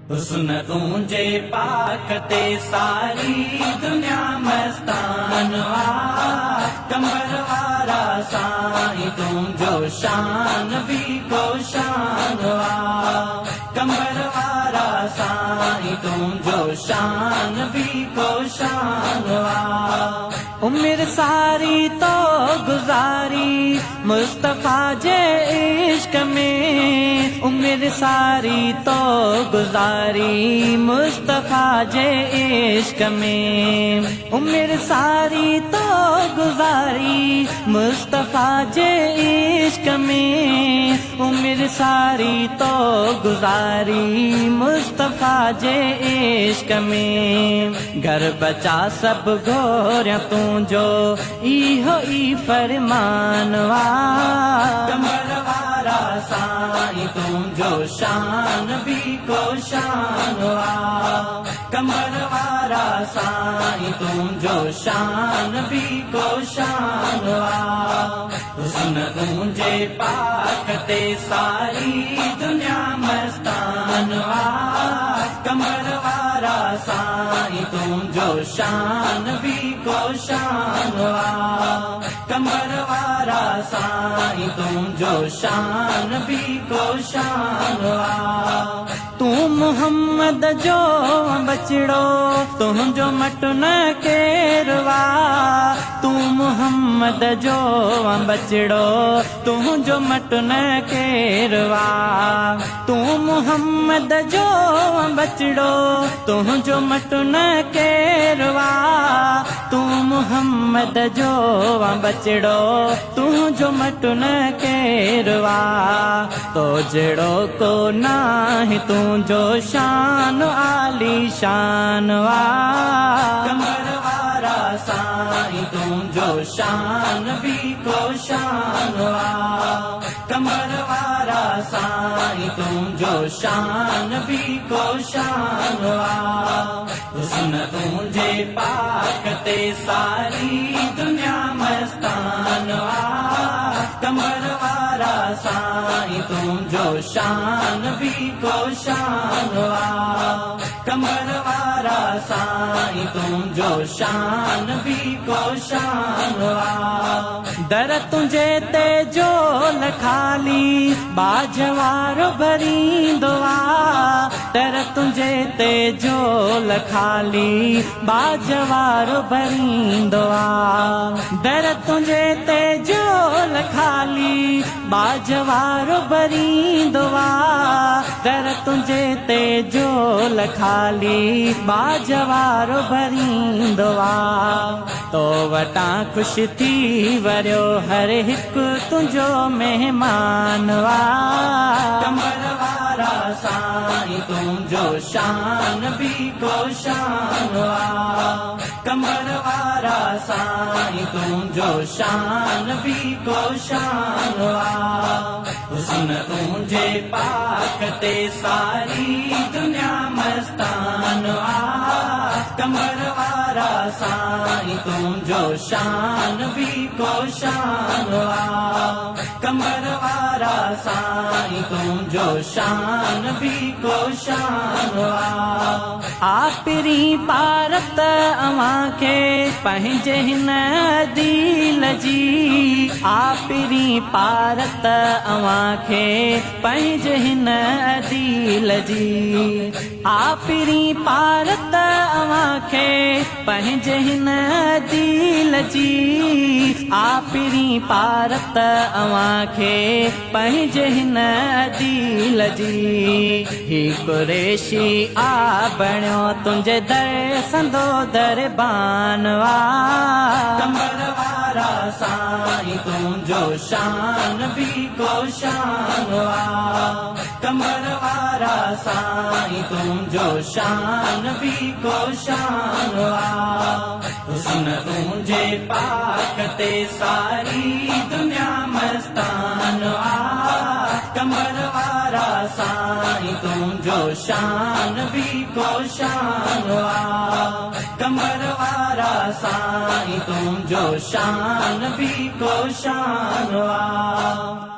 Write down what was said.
हुस्न तुंहिंजे पाक ते सारी दुनिया मस्तान वा। कंबर वारा साईं तुंहिंजो शान बि को शान वा। कंबर वारा साईं तुंहिंजो शान बि को शान वा। उम्र सारी तो गुजारी मुस्तफा जे इश्क में। उम्र सारी तो गुजारी मुस्तफा जे इश्क में। उम्र सारी तो गुजारी मुस्तफा जे इश्क में। उम्र सारी तो गुजारी मुस्तफा जे इश्क में। घर बचा सब घोरिया तुंहिंजो इहो ई फरमान वा। कंबर वारा साईं तुंहिंजो शान बि को शान वा। कंबर वारा साईं तुंहिंजो शान बि को शान वा। हुस्न तुंहिंजे पाक ते सारी दुनिया मस्तान वा। कंबर वारा साईं तुंहिंजो शान बि को शान वा। कंबर वारा साईं तुंहिंजो शान बि को शान वा। तू मोहम्मद जो बचड़ो तुंहिंजो मटु न केरवा। तू मोहम्मद जो बचड़ो तुंहिंजो मटु न केरवा। तू मोहम्मद जो बचड़ो तुंहिंजो मटु न केरवा। तू मोहम्मद जो बचड़ो तुंहिंजो मटु न केरवा। तो जड़ो को नाहे तुंहिंजो शान आली शान वा। कंबर वारा साईं तुंहिंजो शान बि को शान वा। कंबर वारा साईं तुंहिंजो शान बि को शान वा। हुस्न तुंहिंजे पाक ते सारी दुनिया मस्तान वा। कंबर वारा साईं तुंहिंजो शान बि को शान वा। कंबर वारा साईं तुंहिंजो शान बि को शान वा। दर तुंहिंजे ते जो लखाली बाजवारो भरींदो आ। दर तुंहिंजे ते जो लखाली बाजवारो भरींदो आ। दर तुंहिंजे ते जो लखाली बाजवारो भरींदो आ। दर तुंहिंजे ते जो लखाली बाजवारो भरींदो आ। तो वटां ख़ुशि थी वरियो हर हिकु तुंहिंजो महिमान वा। कंबर वारा साईं तुंहिंजो शान बि को शान वा। कंबर वारा साईं तुंहिंजो शान बि को शान वा। हुस्न तुंहिंजे पाक ते सारी दुनिया मस्तान वा। कंबर वारा साईं तुंहिंजो शान बि को शान वा। कंबर वारा साईं तुंहिंजो शान बि को शान वा। आपिरी पारत अवां खे पंहिंजे हिन दिल जी। आपिरी पारत अवां खे पंहिंजे हिन दिल जी। आपिरी पारत अवां खे पंहिंजे हिन दिल जी। आपिरी पारत अवां खे पंहिंजे हिन दिल जी। ही कुरेशी आ बणियो तुंहिंजे दर संदो दरबान वा। कंबर वारा साईं तुंहिंजो शान बि को शान वा। कंबर वारा साईं तुंहिंजो शान बि को शान वा। हुस्न तुंहिंजे पाक ते सारी दुनिया मस्तान वा। कंबर वारा साईं तुंहिंजो शान बि को शान वा। कंबर वारा साईं तुंहिंजो शान बि को शान वा।